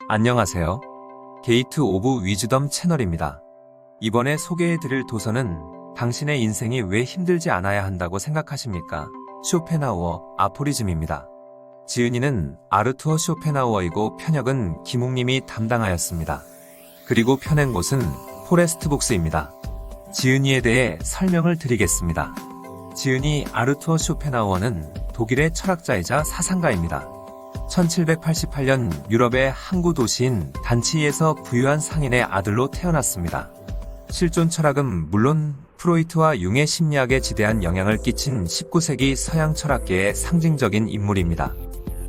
안녕하세요. 게이트 오브 위즈덤 채널입니다. 이번에 소개해드릴 도서는 당신의 인생이 왜 힘들지 않아야 한다고 생각하십니까? 쇼펜하우어 아포리즘입니다. 지은이는 아르투어 쇼펜하우어이고 편역은 김웅님이 담당하였습니다. 그리고 펴낸 곳은 포레스트북스입니다. 지은이에 대해 설명을 드리겠습니다. 지은이 아르투어 쇼펜하우어는 독일의 철학자이자 사상가입니다. 1788년 유럽의 항구 도시인 단치에서 부유한 상인의 아들로 태어났습니다. 실존 철학은 물론 프로이트와 융의 심리학에 지대한 영향을 끼친 19세기 서양 철학계의 상징적인 인물입니다.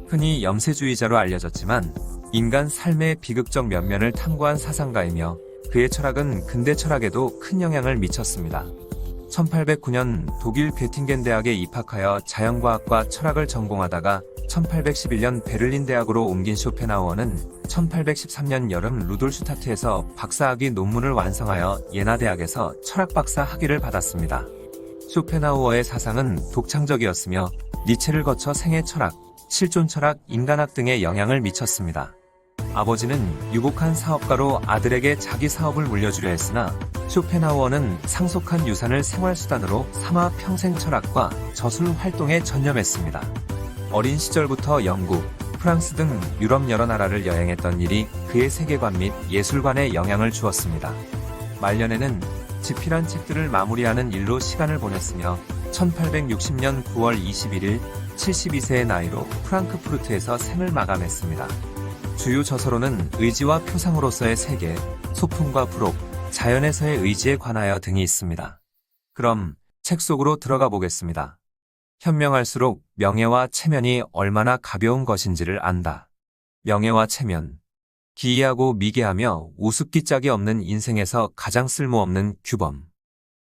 흔히 염세주의자로 알려졌지만 인간 삶의 비극적 면면을 탐구한 사상가이며 그의 철학은 근대 철학에도 큰 영향을 미쳤습니다. 1809년 독일 베팅겐 대학에 입학하여 자연과학과 철학을 전공하다가 1811년 베를린 대학으로 옮긴 쇼펜하우어는 1813년 여름 루돌슈타트에서 박사학위 논문을 완성하여 예나 대학에서 철학 박사 학위를 받았습니다. 쇼펜하우어의 사상은 독창적이었으며 니체를 거쳐 생애 철학, 실존 철학, 인간학 등에 영향을 미쳤습니다. 아버지는 유복한 사업가로 아들에게 자기 사업을 물려주려 했으나 쇼펜하우어는 상속한 유산을 생활수단으로 삼아 평생 철학과 저술 활동에 전념했습니다. 어린 시절부터 영국, 프랑스 등 유럽 여러 나라를 여행했던 일이 그의 세계관 및 예술관에 영향을 주었습니다. 말년에는 집필한 책들을 마무리하는 일로 시간을 보냈으며 1860년 9월 21일 72세의 나이로 프랑크푸르트에서 생을 마감했습니다. 주요 저서로는 의지와 표상으로서의 세계, 소품과 부록, 자연에서의 의지에 관하여 등이 있습니다. 그럼 책 속으로 들어가 보겠습니다. 현명할수록 명예와 체면이 얼마나 가벼운 것인지를 안다. 명예와 체면. 기이하고 미개하며 우습기 짝이 없는 인생에서 가장 쓸모없는 규범.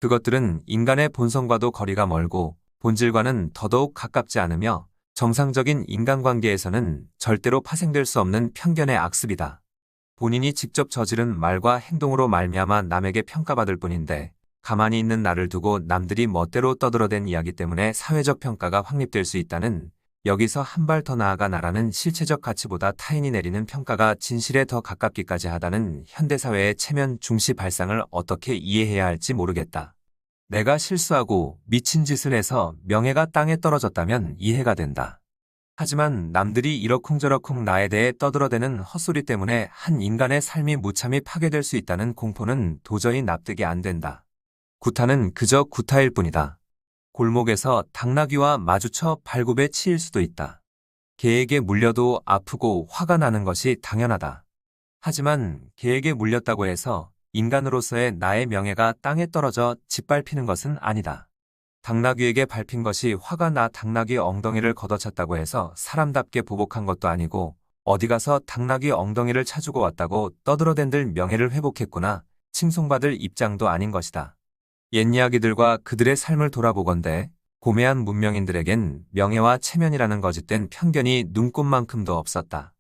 그것들은 인간의 본성과도 거리가 멀고 본질과는 더더욱 가깝지 않으며 정상적인 인간관계에서는 절대로 파생될 수 없는 편견의 악습이다. 본인이 직접 저지른 말과 행동으로 말미암아 남에게 평가받을 뿐인데 가만히 있는 나를 두고 남들이 멋대로 떠들어댄 이야기 때문에 사회적 평가가 확립될 수 있다는, 여기서 한 발 더 나아가 나라는 실체적 가치보다 타인이 내리는 평가가 진실에 더 가깝기까지 하다는 현대사회의 체면 중시 발상을 어떻게 이해해야 할지 모르겠다. 내가 실수하고 미친 짓을 해서 명예가 땅에 떨어졌다면 이해가 된다. 하지만 남들이 이러쿵저러쿵 나에 대해 떠들어대는 헛소리 때문에 한 인간의 삶이 무참히 파괴될 수 있다는 공포는 도저히 납득이 안 된다. 구타는 그저 구타일 뿐이다. 골목에서 당나귀와 마주쳐 발굽에 치일 수도 있다. 개에게 물려도 아프고 화가 나는 것이 당연하다. 하지만 개에게 물렸다고 해서 인간으로서의 나의 명예가 땅에 떨어져 짓밟히는 것은 아니다. 당나귀에게 밟힌 것이 화가 나 당나귀 엉덩이를 걷어찼다고 해서 사람답게 보복한 것도 아니고 어디 가서 당나귀 엉덩이를 차주고 왔다고 떠들어댄들 명예를 회복했구나 칭송받을 입장도 아닌 것이다. 옛 이야기들과 그들의 삶을 돌아보건대 고매한 문명인들에겐 명예와 체면이라는 거짓된 편견이 눈꼽만큼도 없었다.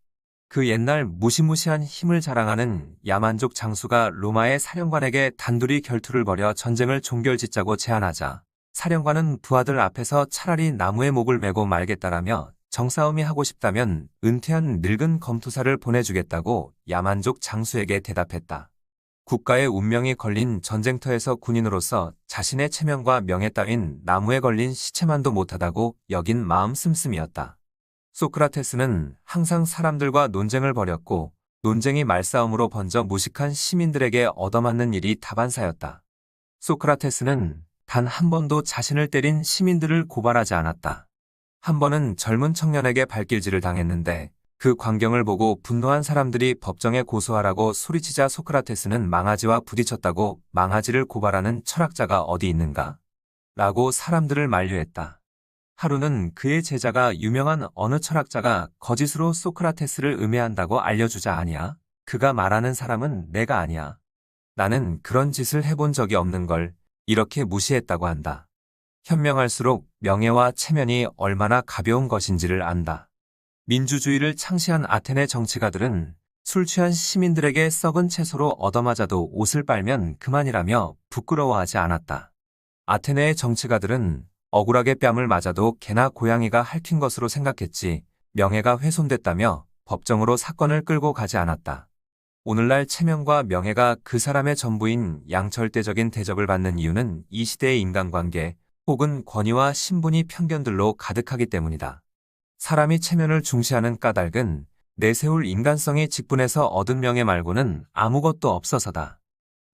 그 옛날 무시무시한 힘을 자랑하는 야만족 장수가 로마의 사령관에게 단둘이 결투를 벌여 전쟁을 종결짓자고 제안하자 사령관은 부하들 앞에서 차라리 나무에 목을 메고 말겠다라며 정싸움이 하고 싶다면 은퇴한 늙은 검투사를 보내주겠다고 야만족 장수에게 대답했다. 국가의 운명이 걸린 전쟁터에서 군인으로서 자신의 체면과 명예 따윈 나무에 걸린 시체만도 못하다고 여긴 마음 씀씀이었다. 소크라테스는 항상 사람들과 논쟁을 벌였고 논쟁이 말싸움으로 번져 무식한 시민들에게 얻어맞는 일이 다반사였다. 소크라테스는 단 한 번도 자신을 때린 시민들을 고발하지 않았다. 한 번은 젊은 청년에게 발길질을 당했는데 그 광경을 보고 분노한 사람들이 법정에 고소하라고 소리치자 소크라테스는 망아지와 부딪혔다고 망아지를 고발하는 철학자가 어디 있는가? 라고 사람들을 만류했다. 하루는 그의 제자가 유명한 어느 철학자가 거짓으로 소크라테스를 음해한다고 알려주자 아니야. 그가 말하는 사람은 내가 아니야. 나는 그런 짓을 해본 적이 없는 걸 이렇게 무시했다고 한다. 현명할수록 명예와 체면이 얼마나 가벼운 것인지를 안다. 민주주의를 창시한 아테네 정치가들은 술 취한 시민들에게 썩은 채소로 얻어맞아도 옷을 빨면 그만이라며 부끄러워하지 않았다. 아테네의 정치가들은 억울하게 뺨을 맞아도 개나 고양이가 핥힌 것으로 생각했지 명예가 훼손됐다며 법정으로 사건을 끌고 가지 않았다. 오늘날 체면과 명예가 그 사람의 전부인 양철대적인 대접을 받는 이유는 이 시대의 인간관계 혹은 권위와 신분이 편견들로 가득하기 때문이다. 사람이 체면을 중시하는 까닭은 내세울 인간성이 직분해서 얻은 명예 말고는 아무것도 없어서다.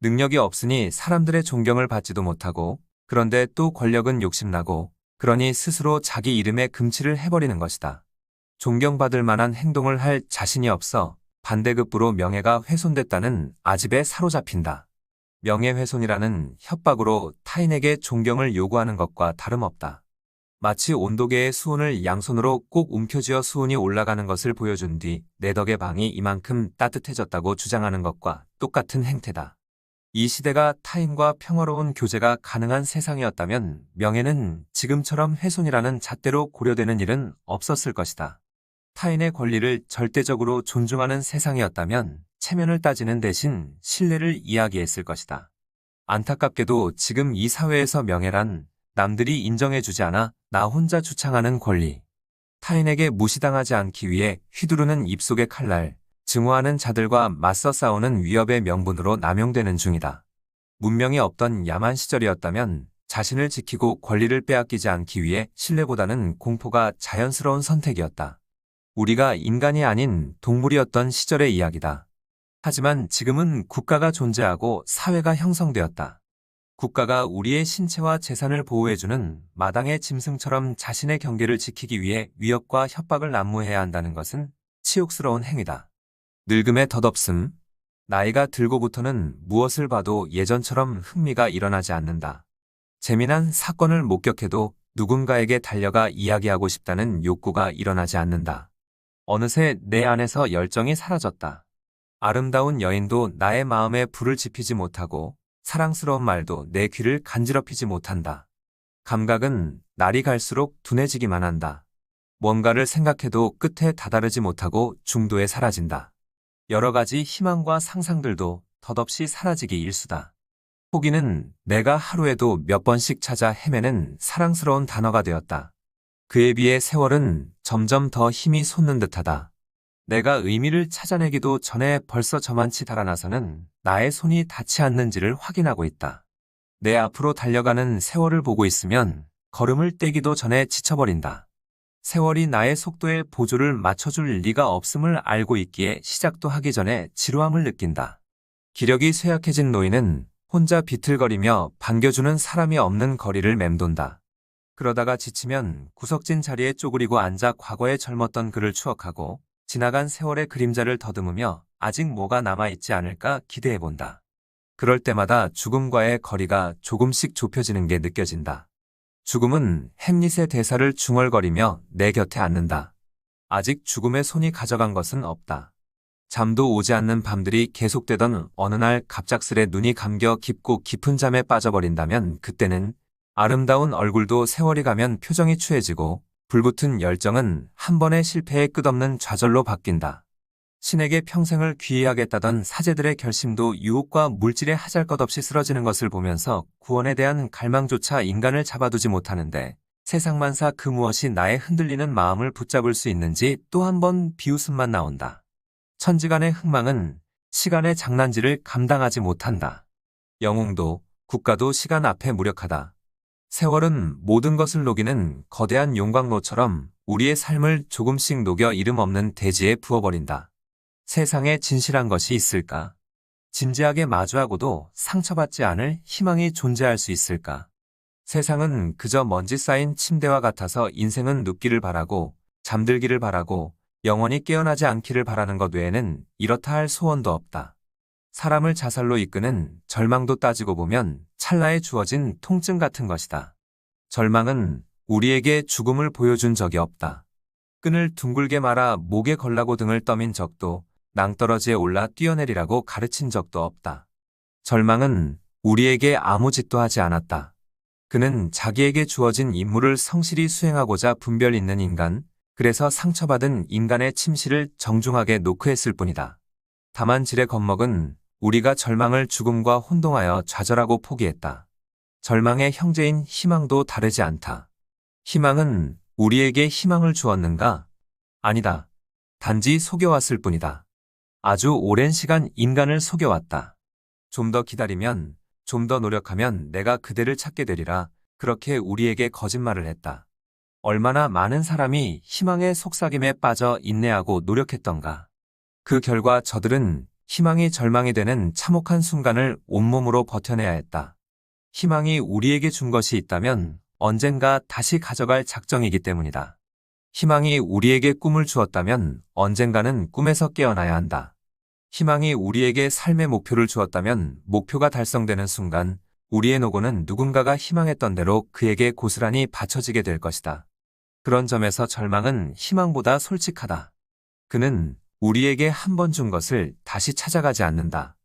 능력이 없으니 사람들의 존경을 받지도 못하고 그런데 또 권력은 욕심나고 그러니 스스로 자기 이름에 금치를 해버리는 것이다. 존경받을 만한 행동을 할 자신이 없어 반대급부로 명예가 훼손됐다는 아집에 사로잡힌다. 명예훼손이라는 협박으로 타인에게 존경을 요구하는 것과 다름없다. 마치 온도계의 수온을 양손으로 꼭 움켜쥐어 수온이 올라가는 것을 보여준 뒤 내 덕에 방이 이만큼 따뜻해졌다고 주장하는 것과 똑같은 행태다. 이 시대가 타인과 평화로운 교제가 가능한 세상이었다면 명예는 지금처럼 훼손이라는 잣대로 고려되는 일은 없었을 것이다. 타인의 권리를 절대적으로 존중하는 세상이었다면 체면을 따지는 대신 신뢰를 이야기했을 것이다. 안타깝게도 지금 이 사회에서 명예란 남들이 인정해주지 않아 나 혼자 주창하는 권리, 타인에게 무시당하지 않기 위해 휘두르는 입속의 칼날, 증오하는 자들과 맞서 싸우는 위협의 명분으로 남용되는 중이다. 문명이 없던 야만 시절이었다면 자신을 지키고 권리를 빼앗기지 않기 위해 신뢰보다는 공포가 자연스러운 선택이었다. 우리가 인간이 아닌 동물이었던 시절의 이야기다. 하지만 지금은 국가가 존재하고 사회가 형성되었다. 국가가 우리의 신체와 재산을 보호해주는 마당의 짐승처럼 자신의 경계를 지키기 위해 위협과 협박을 난무해야 한다는 것은 치욕스러운 행위다. 늙음의 덧없음, 나이가 들고부터는 무엇을 봐도 예전처럼 흥미가 일어나지 않는다. 재미난 사건을 목격해도 누군가에게 달려가 이야기하고 싶다는 욕구가 일어나지 않는다. 어느새 내 안에서 열정이 사라졌다. 아름다운 여인도 나의 마음에 불을 지피지 못하고 사랑스러운 말도 내 귀를 간지럽히지 못한다. 감각은 날이 갈수록 둔해지기만 한다. 뭔가를 생각해도 끝에 다다르지 못하고 중도에 사라진다. 여러 가지 희망과 상상들도 덧없이 사라지기 일쑤다. 포기는 내가 하루에도 몇 번씩 찾아 헤매는 사랑스러운 단어가 되었다. 그에 비해 세월은 점점 더 힘이 솟는 듯하다. 내가 의미를 찾아내기도 전에 벌써 저만치 달아나서는 나의 손이 닿지 않는지를 확인하고 있다. 내 앞으로 달려가는 세월을 보고 있으면 걸음을 떼기도 전에 지쳐버린다. 세월이 나의 속도에 보조를 맞춰줄 리가 없음을 알고 있기에 시작도 하기 전에 지루함을 느낀다. 기력이 쇠약해진 노인은 혼자 비틀거리며 반겨주는 사람이 없는 거리를 맴돈다. 그러다가 지치면 구석진 자리에 쪼그리고 앉아 과거에 젊었던 그를 추억하고 지나간 세월의 그림자를 더듬으며 아직 뭐가 남아있지 않을까 기대해본다. 그럴 때마다 죽음과의 거리가 조금씩 좁혀지는 게 느껴진다. 죽음은 햄릿의 대사를 중얼거리며 내 곁에 앉는다. 아직 죽음의 손이 가져간 것은 없다. 잠도 오지 않는 밤들이 계속되던 어느 날 갑작스레 눈이 감겨 깊고 깊은 잠에 빠져버린다면 그때는 아름다운 얼굴도 세월이 가면 표정이 추해지고 불붙은 열정은 한 번의 실패에 끝없는 좌절로 바뀐다. 신에게 평생을 귀의하겠다던 사제들의 결심도 유혹과 물질의 하잘것없이 쓰러지는 것을 보면서 구원에 대한 갈망조차 인간을 잡아두지 못하는데 세상만사 그 무엇이 나의 흔들리는 마음을 붙잡을 수 있는지 또 한 번 비웃음만 나온다. 천지간의 흥망은 시간의 장난질을 감당하지 못한다. 영웅도 국가도 시간 앞에 무력하다. 세월은 모든 것을 녹이는 거대한 용광로처럼 우리의 삶을 조금씩 녹여 이름 없는 대지에 부어버린다. 세상에 진실한 것이 있을까? 진지하게 마주하고도 상처받지 않을 희망이 존재할 수 있을까? 세상은 그저 먼지 쌓인 침대와 같아서 인생은 눕기를 바라고 잠들기를 바라고 영원히 깨어나지 않기를 바라는 것 외에는 이렇다 할 소원도 없다. 사람을 자살로 이끄는 절망도 따지고 보면 찰나에 주어진 통증 같은 것이다. 절망은 우리에게 죽음을 보여준 적이 없다. 끈을 둥글게 말아 목에 걸라고 등을 떠민 적도 낭떠러지에 올라 뛰어내리라고 가르친 적도 없다. 절망은 우리에게 아무 짓도 하지 않았다. 그는 자기에게 주어진 임무를 성실히 수행하고자 분별 있는 인간, 그래서 상처받은 인간의 침실을 정중하게 노크했을 뿐이다. 다만 질에 겁먹은 우리가 절망을 죽음과 혼동하여 좌절하고 포기했다. 절망의 형제인 희망도 다르지 않다. 희망은 우리에게 희망을 주었는가? 아니다. 단지 속여왔을 뿐이다. 아주 오랜 시간 인간을 속여왔다. 좀 더 기다리면, 좀 더 노력하면 내가 그대를 찾게 되리라. 그렇게 우리에게 거짓말을 했다. 얼마나 많은 사람이 희망의 속삭임에 빠져 인내하고 노력했던가. 그 결과 저들은 희망이 절망이 되는 참혹한 순간을 온몸으로 버텨내야 했다. 희망이 우리에게 준 것이 있다면 언젠가 다시 가져갈 작정이기 때문이다. 희망이 우리에게 꿈을 주었다면 언젠가는 꿈에서 깨어나야 한다. 희망이 우리에게 삶의 목표를 주었다면 목표가 달성되는 순간 우리의 노고는 누군가가 희망했던 대로 그에게 고스란히 바쳐지게 될 것이다. 그런 점에서 절망은 희망보다 솔직하다. 그는 우리에게 한 번 준 것을 다시 찾아가지 않는다.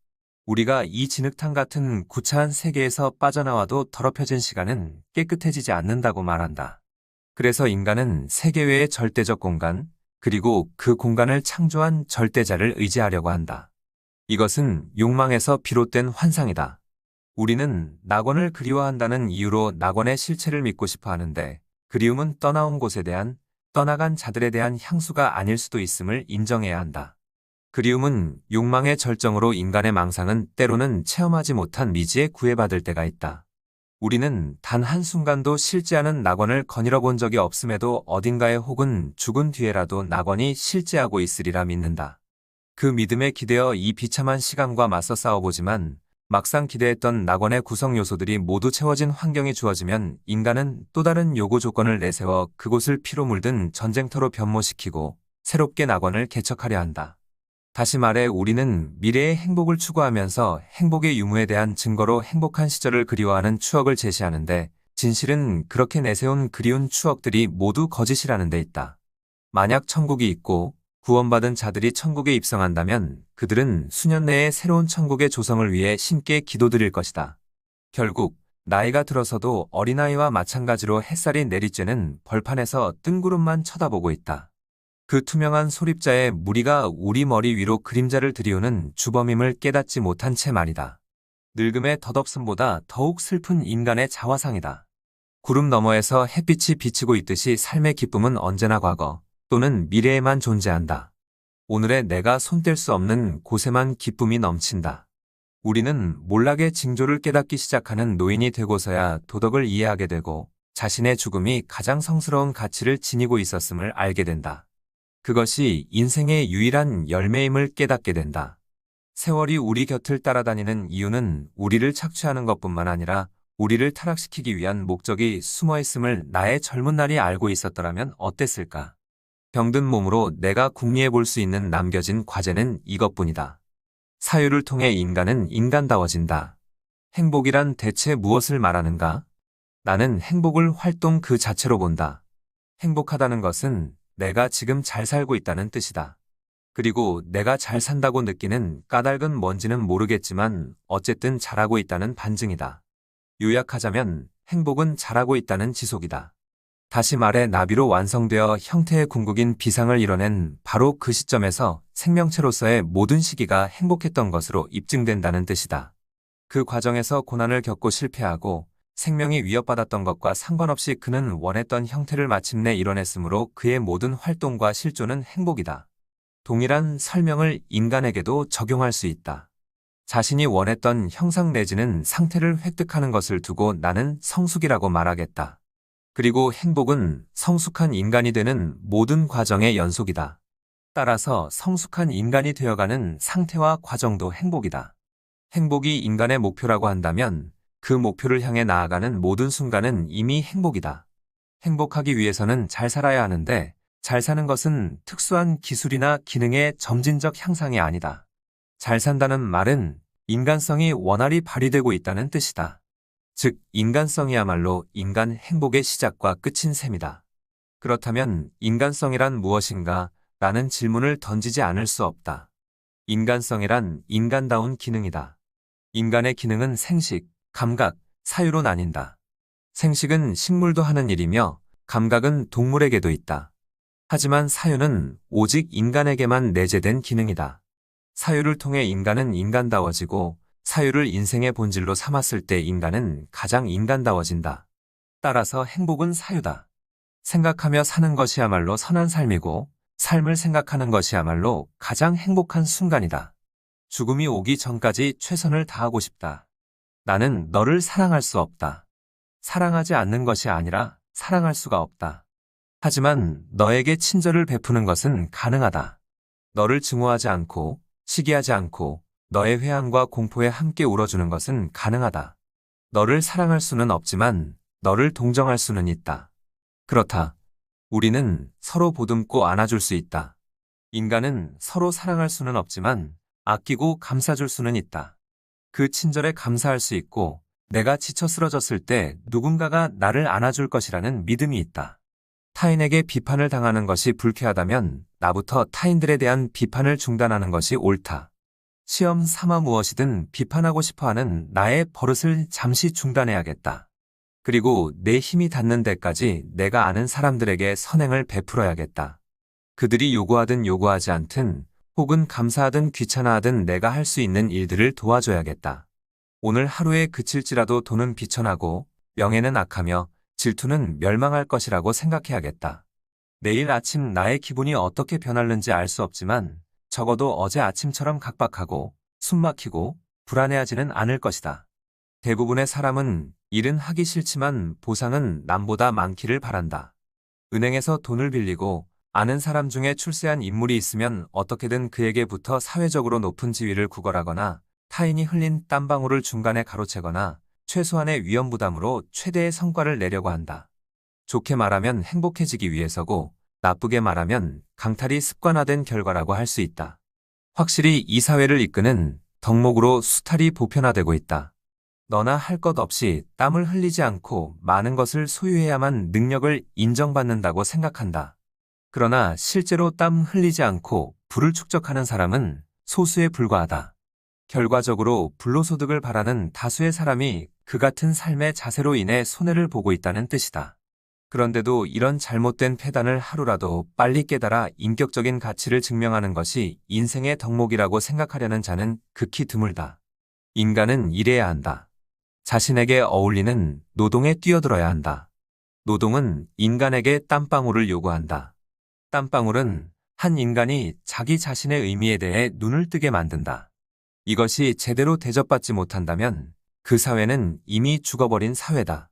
우리가 이 진흙탕 같은 구차한 세계에서 빠져나와도 더럽혀진 시간은 깨끗해지지 않는다고 말한다. 그래서 인간은 세계 외의 절대적 공간, 그리고 그 공간을 창조한 절대자를 의지하려고 한다. 이것은 욕망에서 비롯된 환상이다. 우리는 낙원을 그리워한다는 이유로 낙원의 실체를 믿고 싶어 하는데, 그리움은 떠나온 곳에 대한, 떠나간 자들에 대한 향수가 아닐 수도 있음을 인정해야 한다. 그리움은 욕망의 절정으로 인간의 망상은 때로는 체험하지 못한 미지에 구애받을 때가 있다. 우리는 단 한순간도 실제하는 낙원을 거닐어 본 적이 없음에도 어딘가에 혹은 죽은 뒤에라도 낙원이 실제하고 있으리라 믿는다. 그 믿음에 기대어 이 비참한 시간과 맞서 싸워보지만 막상 기대했던 낙원의 구성 요소들이 모두 채워진 환경이 주어지면 인간은 또 다른 요구 조건을 내세워 그곳을 피로 물든 전쟁터로 변모시키고 새롭게 낙원을 개척하려 한다. 다시 말해 우리는 미래의 행복을 추구하면서 행복의 유무에 대한 증거로 행복한 시절을 그리워하는 추억을 제시하는데 진실은 그렇게 내세운 그리운 추억들이 모두 거짓이라는 데 있다. 만약 천국이 있고 구원받은 자들이 천국에 입성한다면 그들은 수년 내에 새로운 천국의 조성을 위해 신께 기도드릴 것이다. 결국 나이가 들어서도 어린아이와 마찬가지로 햇살이 내리쬐는 벌판에서 뜬구름만 쳐다보고 있다. 그 투명한 소립자의 무리가 우리 머리 위로 그림자를 들이우는 주범임을 깨닫지 못한 채 말이다. 늙음의 덧없음보다 더욱 슬픈 인간의 자화상이다. 구름 너머에서 햇빛이 비치고 있듯이 삶의 기쁨은 언제나 과거 또는 미래에만 존재한다. 오늘의 내가 손댈 수 없는 곳에만 기쁨이 넘친다. 우리는 몰락의 징조를 깨닫기 시작하는 노인이 되고서야 도덕을 이해하게 되고 자신의 죽음이 가장 성스러운 가치를 지니고 있었음을 알게 된다. 그것이 인생의 유일한 열매임을 깨닫게 된다. 세월이 우리 곁을 따라다니는 이유는 우리를 착취하는 것뿐만 아니라 우리를 타락시키기 위한 목적이 숨어있음을 나의 젊은 날이 알고 있었더라면 어땠을까? 병든 몸으로 내가 궁리해 볼 수 있는 남겨진 과제는 이것뿐이다. 사유를 통해 인간은 인간다워진다. 행복이란 대체 무엇을 말하는가? 나는 행복을 활동 그 자체로 본다. 행복하다는 것은 내가 지금 잘 살고 있다는 뜻이다. 그리고 내가 잘 산다고 느끼는 까닭은 뭔지는 모르겠지만 어쨌든 잘하고 있다는 반증이다. 요약하자면 행복은 잘하고 있다는 지속이다. 다시 말해 나비로 완성되어 형태의 궁극인 비상을 이뤄낸 바로 그 시점에서 생명체로서의 모든 시기가 행복했던 것으로 입증된다는 뜻이다. 그 과정에서 고난을 겪고 실패하고 생명이 위협받았던 것과 상관없이 그는 원했던 형태를 마침내 이뤄냈으므로 그의 모든 활동과 실존은 행복이다. 동일한 설명을 인간에게도 적용할 수 있다. 자신이 원했던 형상 내지는 상태를 획득하는 것을 두고 나는 성숙이라고 말하겠다. 그리고 행복은 성숙한 인간이 되는 모든 과정의 연속이다. 따라서 성숙한 인간이 되어가는 상태와 과정도 행복이다. 행복이 인간의 목표라고 한다면 그 목표를 향해 나아가는 모든 순간은 이미 행복이다. 행복하기 위해서는 잘 살아야 하는데 잘 사는 것은 특수한 기술이나 기능의 점진적 향상이 아니다. 잘 산다는 말은 인간성이 원활히 발휘되고 있다는 뜻이다. 즉 인간성이야말로 인간 행복의 시작과 끝인 셈이다. 그렇다면 인간성이란 무엇인가? 라는 질문을 던지지 않을 수 없다. 인간성이란 인간다운 기능이다. 인간의 기능은 생식, 감각, 사유로 나뉜다. 생식은 식물도 하는 일이며 감각은 동물에게도 있다. 하지만 사유는 오직 인간에게만 내재된 기능이다. 사유를 통해 인간은 인간다워지고 사유를 인생의 본질로 삼았을 때 인간은 가장 인간다워진다. 따라서 행복은 사유다. 생각하며 사는 것이야말로 선한 삶이고, 삶을 생각하는 것이야말로 가장 행복한 순간이다. 죽음이 오기 전까지 최선을 다하고 싶다. 나는 너를 사랑할 수 없다. 사랑하지 않는 것이 아니라 사랑할 수가 없다. 하지만 너에게 친절을 베푸는 것은 가능하다. 너를 증오하지 않고, 시기하지 않고, 너의 회한과 공포에 함께 울어주는 것은 가능하다. 너를 사랑할 수는 없지만 너를 동정할 수는 있다. 그렇다. 우리는 서로 보듬고 안아줄 수 있다. 인간은 서로 사랑할 수는 없지만 아끼고 감싸줄 수는 있다. 그 친절에 감사할 수 있고 내가 지쳐 쓰러졌을 때 누군가가 나를 안아줄 것이라는 믿음이 있다. 타인에게 비판을 당하는 것이 불쾌하다면 나부터 타인들에 대한 비판을 중단하는 것이 옳다. 시험 삼아 무엇이든 비판하고 싶어하는 나의 버릇을 잠시 중단해야겠다. 그리고 내 힘이 닿는 데까지 내가 아는 사람들에게 선행을 베풀어야겠다. 그들이 요구하든 요구하지 않든 혹은 감사하든 귀찮아하든 내가 할 수 있는 일들을 도와줘야겠다. 오늘 하루에 그칠지라도 돈은 비천하고 명예는 악하며 질투는 멸망할 것이라고 생각해야겠다. 내일 아침 나의 기분이 어떻게 변할는지 알 수 없지만 적어도 어제 아침처럼 각박하고 숨막히고 불안해하지는 않을 것이다. 대부분의 사람은 일은 하기 싫지만 보상은 남보다 많기를 바란다. 은행에서 돈을 빌리고 아는 사람 중에 출세한 인물이 있으면 어떻게든 그에게부터 사회적으로 높은 지위를 구걸하거나 타인이 흘린 땀방울을 중간에 가로채거나 최소한의 위험 부담으로 최대의 성과를 내려고 한다. 좋게 말하면 행복해지기 위해서고 나쁘게 말하면 강탈이 습관화된 결과라고 할 수 있다. 확실히 이 사회를 이끄는 덕목으로 수탈이 보편화되고 있다. 너나 할 것 없이 땀을 흘리지 않고 많은 것을 소유해야만 능력을 인정받는다고 생각한다. 그러나 실제로 땀 흘리지 않고 부를 축적하는 사람은 소수에 불과하다. 결과적으로 불로소득을 바라는 다수의 사람이 그 같은 삶의 자세로 인해 손해를 보고 있다는 뜻이다. 그런데도 이런 잘못된 패단을 하루라도 빨리 깨달아 인격적인 가치를 증명하는 것이 인생의 덕목이라고 생각하려는 자는 극히 드물다. 인간은 일해야 한다. 자신에게 어울리는 노동에 뛰어들어야 한다. 노동은 인간에게 땀방울을 요구한다. 땀방울은 한 인간이 자기 자신의 의미에 대해 눈을 뜨게 만든다. 이것이 제대로 대접받지 못한다면 그 사회는 이미 죽어버린 사회다.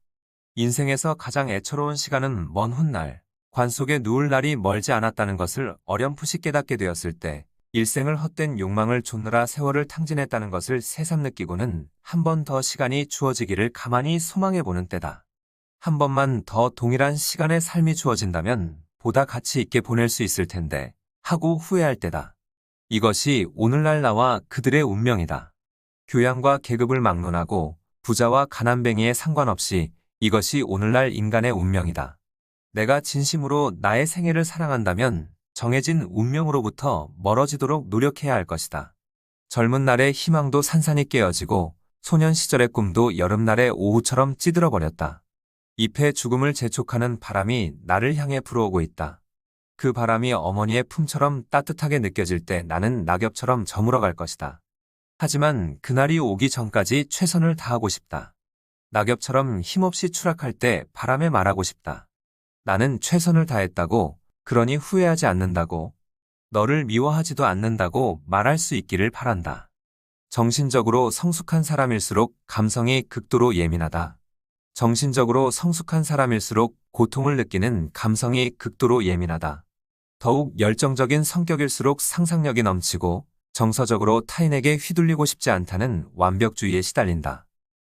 인생에서 가장 애처로운 시간은 먼 훗날, 관 속에 누울 날이 멀지 않았다는 것을 어렴풋이 깨닫게 되었을 때, 일생을 헛된 욕망을 좇느라 세월을 탕진했다는 것을 새삼 느끼고는 한 번 더 시간이 주어지기를 가만히 소망해보는 때다. 한 번만 더 동일한 시간의 삶이 주어진다면 보다 가치 있게 보낼 수 있을 텐데 하고 후회할 때다. 이것이 오늘날 나와 그들의 운명이다. 교양과 계급을 막론하고 부자와 가난뱅이에 상관없이 이것이 오늘날 인간의 운명이다. 내가 진심으로 나의 생애를 사랑한다면 정해진 운명으로부터 멀어지도록 노력해야 할 것이다. 젊은 날의 희망도 산산이 깨어지고 소년 시절의 꿈도 여름날의 오후처럼 찌들어버렸다. 잎의 죽음을 재촉하는 바람이 나를 향해 불어오고 있다. 그 바람이 어머니의 품처럼 따뜻하게 느껴질 때 나는 낙엽처럼 저물어갈 것이다. 하지만 그날이 오기 전까지 최선을 다하고 싶다. 낙엽처럼 힘없이 추락할 때 바람에 말하고 싶다. 나는 최선을 다했다고, 그러니 후회하지 않는다고, 너를 미워하지도 않는다고 말할 수 있기를 바란다. 정신적으로 성숙한 사람일수록 감성이 극도로 예민하다. 정신적으로 성숙한 사람일수록 고통을 느끼는 감성이 극도로 예민하다. 더욱 열정적인 성격일수록 상상력이 넘치고 정서적으로 타인에게 휘둘리고 싶지 않다는 완벽주의에 시달린다.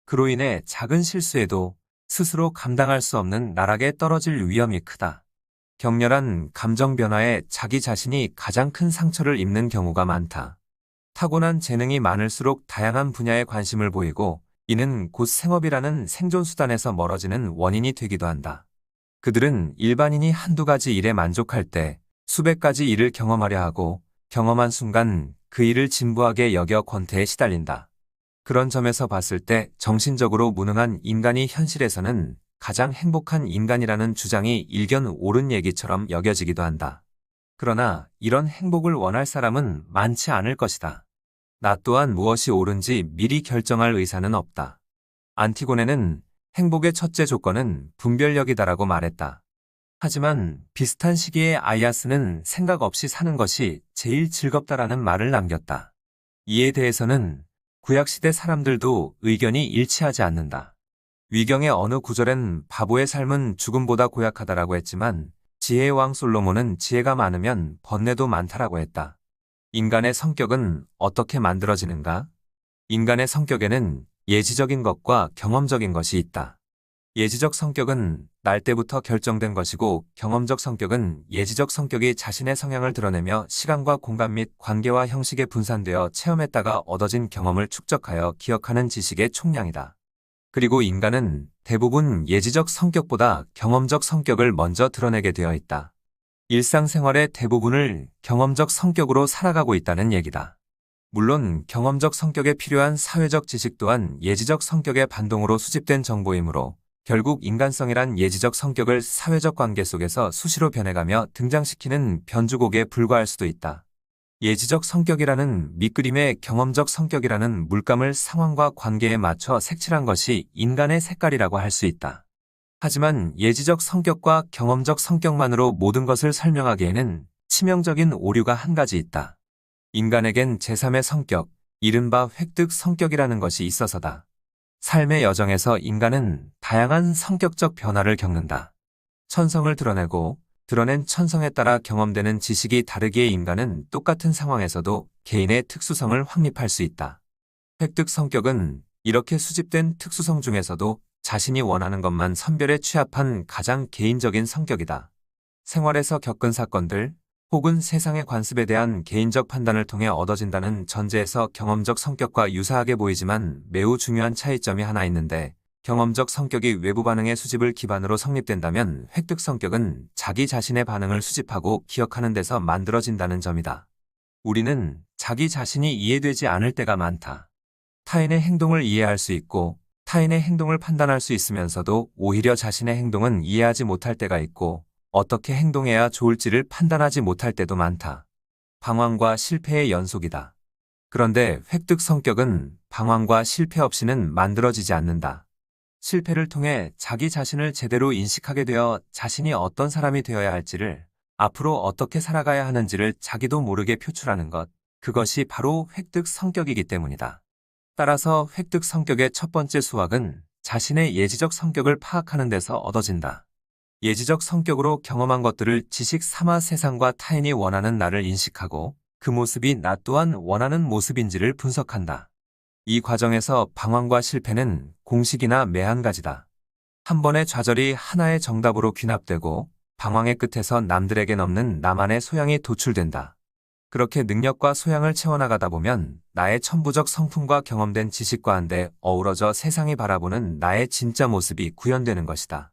그로 인해 작은 실수에도 스스로 감당할 수 없는 나락에 떨어질 위험이 크다. 격렬한 감정 변화에 자기 자신이 가장 큰 상처를 입는 경우가 많다. 타고난 재능이 많을수록 다양한 분야에 관심을 보이고 이는 곧 생업이라는 생존수단에서 멀어지는 원인이 되기도 한다. 그들은 일반인이 한두 가지 일에 만족할 때 수백 가지 일을 경험하려 하고 경험한 순간 그 일을 진부하게 여겨 권태에 시달린다. 그런 점에서 봤을 때 정신적으로 무능한 인간이 현실에서는 가장 행복한 인간이라는 주장이 일견 옳은 얘기처럼 여겨지기도 한다. 그러나 이런 행복을 원할 사람은 많지 않을 것이다. 나 또한 무엇이 옳은지 미리 결정할 의사는 없다. 안티고네는 행복의 첫째 조건은 분별력이다라고 말했다. 하지만 비슷한 시기에 아이아스는 생각 없이 사는 것이 제일 즐겁다라는 말을 남겼다. 이에 대해서는 구약시대 사람들도 의견이 일치하지 않는다. 위경의 어느 구절엔 바보의 삶은 죽음보다 고약하다라고 했지만 지혜의 왕 솔로몬은 지혜가 많으면 번뇌도 많다라고 했다. 인간의 성격은 어떻게 만들어지는가? 인간의 성격에는 예지적인 것과 경험적인 것이 있다. 예지적 성격은 날 때부터 결정된 것이고 경험적 성격은 예지적 성격이 자신의 성향을 드러내며 시간과 공간 및 관계와 형식에 분산되어 체험했다가 얻어진 경험을 축적하여 기억하는 지식의 총량이다. 그리고 인간은 대부분 예지적 성격보다 경험적 성격을 먼저 드러내게 되어 있다. 일상생활의 대부분을 경험적 성격으로 살아가고 있다는 얘기다. 물론 경험적 성격에 필요한 사회적 지식 또한 예지적 성격의 반동으로 수집된 정보이므로 결국 인간성이란 예지적 성격을 사회적 관계 속에서 수시로 변해가며 등장시키는 변주곡에 불과할 수도 있다. 예지적 성격이라는 밑그림에 경험적 성격이라는 물감을 상황과 관계에 맞춰 색칠한 것이 인간의 색깔이라고 할 수 있다. 하지만 예지적 성격과 경험적 성격만으로 모든 것을 설명하기에는 치명적인 오류가 한 가지 있다. 인간에겐 제3의 성격, 이른바 획득 성격이라는 것이 있어서다. 삶의 여정에서 인간은 다양한 성격적 변화를 겪는다. 천성을 드러내고 드러낸 천성에 따라 경험되는 지식이 다르기에 인간은 똑같은 상황에서도 개인의 특수성을 확립할 수 있다. 획득 성격은 이렇게 수집된 특수성 중에서도 자신이 원하는 것만 선별에 취합한 가장 개인적인 성격이다. 생활에서 겪은 사건들 혹은 세상의 관습에 대한 개인적 판단을 통해 얻어진다는 전제에서 경험적 성격과 유사하게 보이지만 매우 중요한 차이점이 하나 있는데 경험적 성격이 외부 반응의 수집을 기반으로 성립된다면 획득 성격은 자기 자신의 반응을 수집하고 기억하는 데서 만들어진다는 점이다. 우리는 자기 자신이 이해되지 않을 때가 많다. 타인의 행동을 이해할 수 있고 타인의 행동을 판단할 수 있으면서도 오히려 자신의 행동은 이해하지 못할 때가 있고 어떻게 행동해야 좋을지를 판단하지 못할 때도 많다. 방황과 실패의 연속이다. 그런데 획득 성격은 방황과 실패 없이는 만들어지지 않는다. 실패를 통해 자기 자신을 제대로 인식하게 되어 자신이 어떤 사람이 되어야 할지를 앞으로 어떻게 살아가야 하는지를 자기도 모르게 표출하는 것, 그것이 바로 획득 성격이기 때문이다. 따라서 획득 성격의 첫 번째 수확은 자신의 예지적 성격을 파악하는 데서 얻어진다. 예지적 성격으로 경험한 것들을 지식 삼아 세상과 타인이 원하는 나를 인식하고 그 모습이 나 또한 원하는 모습인지를 분석한다. 이 과정에서 방황과 실패는 공식이나 매한가지다. 한 번의 좌절이 하나의 정답으로 귀납되고 방황의 끝에서 남들에겐 없는 나만의 소양이 도출된다. 그렇게 능력과 소양을 채워나가다 보면 나의 천부적 성품과 경험된 지식과 한데 어우러져 세상이 바라보는 나의 진짜 모습이 구현되는 것이다.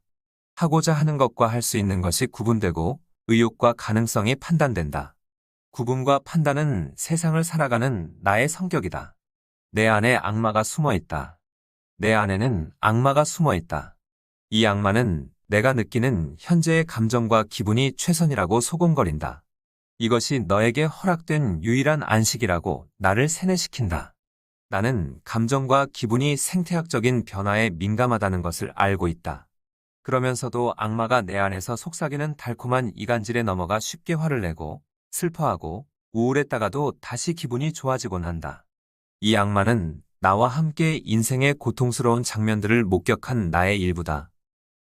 하고자 하는 것과 할 수 있는 것이 구분되고 의욕과 가능성이 판단된다. 구분과 판단은 세상을 살아가는 나의 성격이다. 내 안에 악마가 숨어 있다. 내 안에는 악마가 숨어 있다. 이 악마는 내가 느끼는 현재의 감정과 기분이 최선이라고 소곤거린다. 이것이 너에게 허락된 유일한 안식이라고 나를 세뇌시킨다. 나는 감정과 기분이 생태학적인 변화에 민감하다는 것을 알고 있다. 그러면서도 악마가 내 안에서 속삭이는 달콤한 이간질에 넘어가 쉽게 화를 내고 슬퍼하고 우울했다가도 다시 기분이 좋아지곤 한다. 이 악마는 나와 함께 인생의 고통스러운 장면들을 목격한 나의 일부다.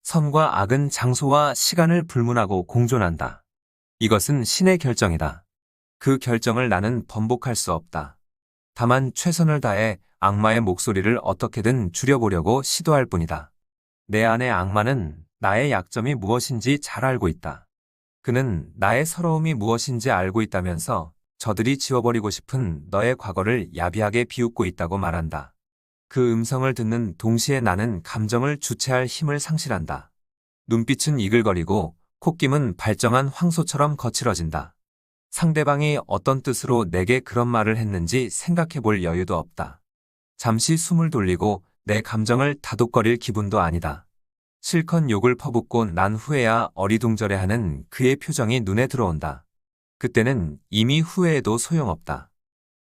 선과 악은 장소와 시간을 불문하고 공존한다. 이것은 신의 결정이다. 그 결정을 나는 번복할 수 없다. 다만 최선을 다해 악마의 목소리를 어떻게든 줄여보려고 시도할 뿐이다. 내 안의 악마는 나의 약점이 무엇인지 잘 알고 있다. 그는 나의 서러움이 무엇인지 알고 있다면서 저들이 지워버리고 싶은 너의 과거를 야비하게 비웃고 있다고 말한다. 그 음성을 듣는 동시에 나는 감정을 주체할 힘을 상실한다. 눈빛은 이글거리고 콧김은 발정한 황소처럼 거칠어진다. 상대방이 어떤 뜻으로 내게 그런 말을 했는지 생각해 볼 여유도 없다. 잠시 숨을 돌리고 내 감정을 다독거릴 기분도 아니다. 실컷 욕을 퍼붓고 난 후에야 어리둥절해하는 그의 표정이 눈에 들어온다. 그때는 이미 후회해도 소용없다.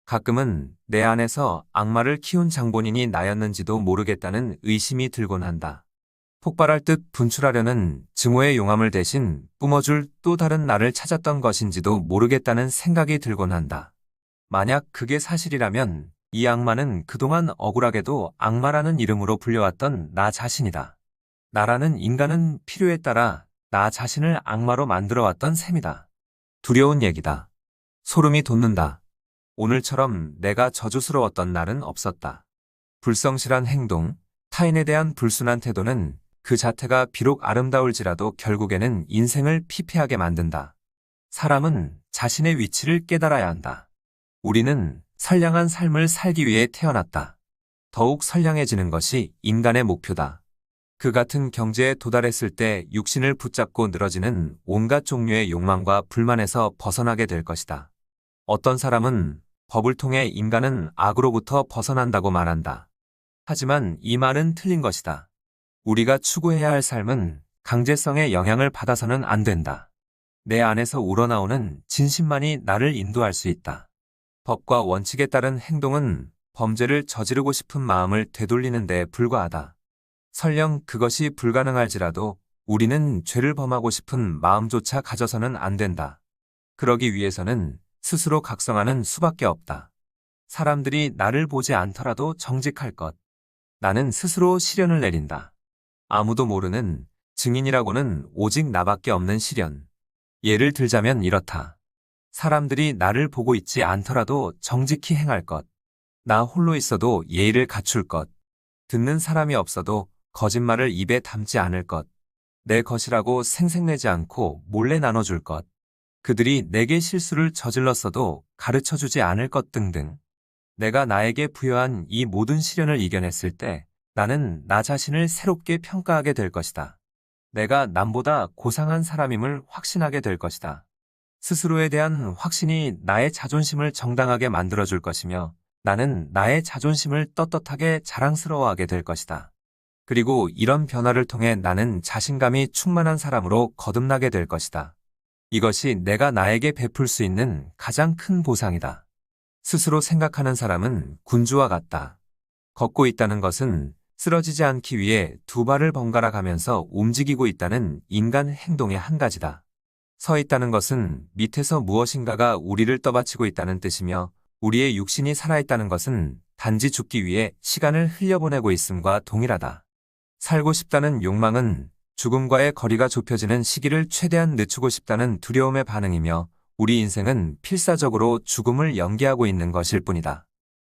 가끔은 내 안에서 악마를 키운 장본인이 나였는지도 모르겠다는 의심이 들곤 한다. 폭발할 듯 분출하려는 증오의 용암을 대신 뿜어줄 또 다른 나를 찾았던 것인지도 모르겠다는 생각이 들곤 한다. 만약 그게 사실이라면 이 악마는 그동안 억울하게도 악마라는 이름으로 불려왔던 나 자신이다. 나라는 인간은 필요에 따라 나 자신을 악마로 만들어왔던 셈이다. 두려운 얘기다. 소름이 돋는다. 오늘처럼 내가 저주스러웠던 날은 없었다. 불성실한 행동, 타인에 대한 불순한 태도는 그 자체가 비록 아름다울지라도 결국에는 인생을 피폐하게 만든다. 사람은 자신의 위치를 깨달아야 한다. 우리는 선량한 삶을 살기 위해 태어났다. 더욱 선량해지는 것이 인간의 목표다. 그 같은 경지에 도달했을 때 육신을 붙잡고 늘어지는 온갖 종류의 욕망과 불만에서 벗어나게 될 것이다. 어떤 사람은 법을 통해 인간은 악으로부터 벗어난다고 말한다. 하지만 이 말은 틀린 것이다. 우리가 추구해야 할 삶은 강제성의 영향을 받아서는 안 된다. 내 안에서 우러나오는 진심만이 나를 인도할 수 있다. 법과 원칙에 따른 행동은 범죄를 저지르고 싶은 마음을 되돌리는 데 불과하다. 설령 그것이 불가능할지라도 우리는 죄를 범하고 싶은 마음조차 가져서는 안 된다. 그러기 위해서는 스스로 각성하는 수밖에 없다. 사람들이 나를 보지 않더라도 정직할 것. 나는 스스로 시련을 내린다. 아무도 모르는 증인이라고는 오직 나밖에 없는 시련. 예를 들자면 이렇다. 사람들이 나를 보고 있지 않더라도 정직히 행할 것. 나 홀로 있어도 예의를 갖출 것. 듣는 사람이 없어도 거짓말을 입에 담지 않을 것. 내 것이라고 생색내지 않고 몰래 나눠줄 것. 그들이 내게 실수를 저질렀어도 가르쳐주지 않을 것 등등. 내가 나에게 부여한 이 모든 시련을 이겨냈을 때 나는 나 자신을 새롭게 평가하게 될 것이다. 내가 남보다 고상한 사람임을 확신하게 될 것이다. 스스로에 대한 확신이 나의 자존심을 정당하게 만들어줄 것이며 나는 나의 자존심을 떳떳하게 자랑스러워하게 될 것이다. 그리고 이런 변화를 통해 나는 자신감이 충만한 사람으로 거듭나게 될 것이다. 이것이 내가 나에게 베풀 수 있는 가장 큰 보상이다. 스스로 생각하는 사람은 군주와 같다. 걷고 있다는 것은 쓰러지지 않기 위해 두 발을 번갈아 가면서 움직이고 있다는 인간 행동의 한 가지다. 서 있다는 것은 밑에서 무엇인가가 우리를 떠받치고 있다는 뜻이며 우리의 육신이 살아있다는 것은 단지 죽기 위해 시간을 흘려보내고 있음과 동일하다. 살고 싶다는 욕망은 죽음과의 거리가 좁혀지는 시기를 최대한 늦추고 싶다는 두려움의 반응이며 우리 인생은 필사적으로 죽음을 연기하고 있는 것일 뿐이다.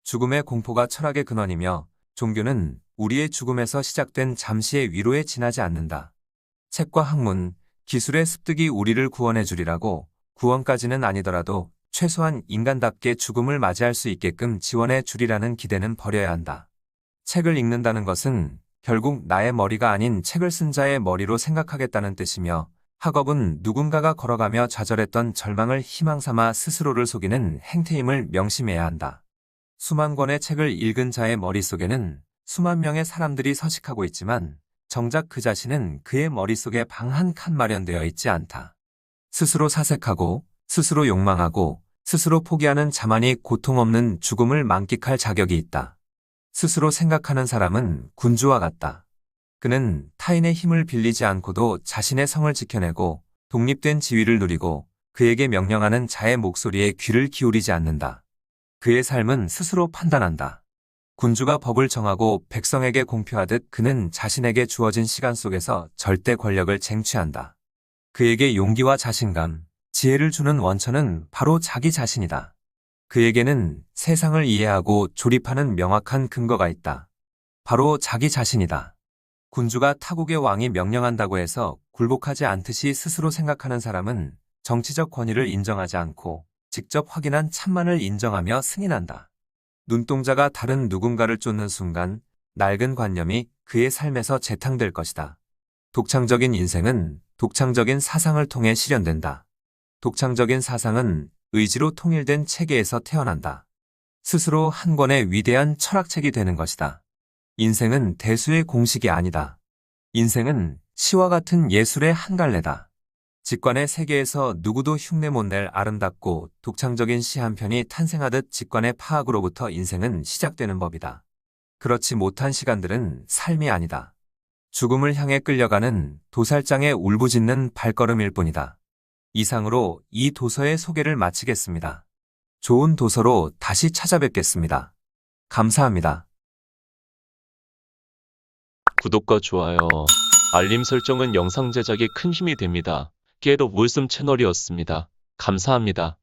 죽음의 공포가 철학의 근원이며 종교는 우리의 죽음에서 시작된 잠시의 위로에 지나지 않는다. 책과 학문, 기술의 습득이 우리를 구원해 주리라고 구원까지는 아니더라도 최소한 인간답게 죽음을 맞이할 수 있게끔 지원해 주리라는 기대는 버려야 한다. 책을 읽는다는 것은 결국 나의 머리가 아닌 책을 쓴 자의 머리로 생각하겠다는 뜻이며 학업은 누군가가 걸어가며 좌절했던 절망을 희망 삼아 스스로를 속이는 행태임을 명심해야 한다. 수만 권의 책을 읽은 자의 머릿속에는 수만 명의 사람들이 서식하고 있지만 정작 그 자신은 그의 머릿속에 방 한 칸 마련되어 있지 않다. 스스로 사색하고 스스로 욕망하고 스스로 포기하는 자만이 고통 없는 죽음을 만끽할 자격이 있다. 스스로 생각하는 사람은 군주와 같다. 그는 타인의 힘을 빌리지 않고도 자신의 성을 지켜내고 독립된 지위를 누리고 그에게 명령하는 자의 목소리에 귀를 기울이지 않는다. 그의 삶은 스스로 판단한다. 군주가 법을 정하고 백성에게 공표하듯 그는 자신에게 주어진 시간 속에서 절대 권력을 쟁취한다. 그에게 용기와 자신감, 지혜를 주는 원천은 바로 자기 자신이다. 그에게는 세상을 이해하고 조립하는 명확한 근거가 있다. 바로 자기 자신이다. 군주가 타국의 왕이 명령한다고 해서 굴복하지 않듯이 스스로 생각하는 사람은 정치적 권위를 인정하지 않고 직접 확인한 참만을 인정하며 승인한다. 눈동자가 다른 누군가를 쫓는 순간 낡은 관념이 그의 삶에서 재탕될 것이다. 독창적인 인생은 독창적인 사상을 통해 실현된다. 독창적인 사상은 의지로 통일된 체계에서 태어난다. 스스로 한 권의 위대한 철학책이 되는 것이다. 인생은 대수의 공식이 아니다. 인생은 시와 같은 예술의 한 갈래다. 직관의 세계에서 누구도 흉내 못 낼 아름답고 독창적인 시 한 편이 탄생하듯 직관의 파악으로부터 인생은 시작되는 법이다. 그렇지 못한 시간들은 삶이 아니다. 죽음을 향해 끌려가는 도살장의 울부짖는 발걸음일 뿐이다. 이상으로 이 도서의 소개를 마치겠습니다. 좋은 도서로 다시 찾아뵙겠습니다. 감사합니다. 구독과 좋아요, 알림 설정은 영상 제작에 큰 힘이 됩니다. 깨도 물씀 채널이었습니다. 감사합니다.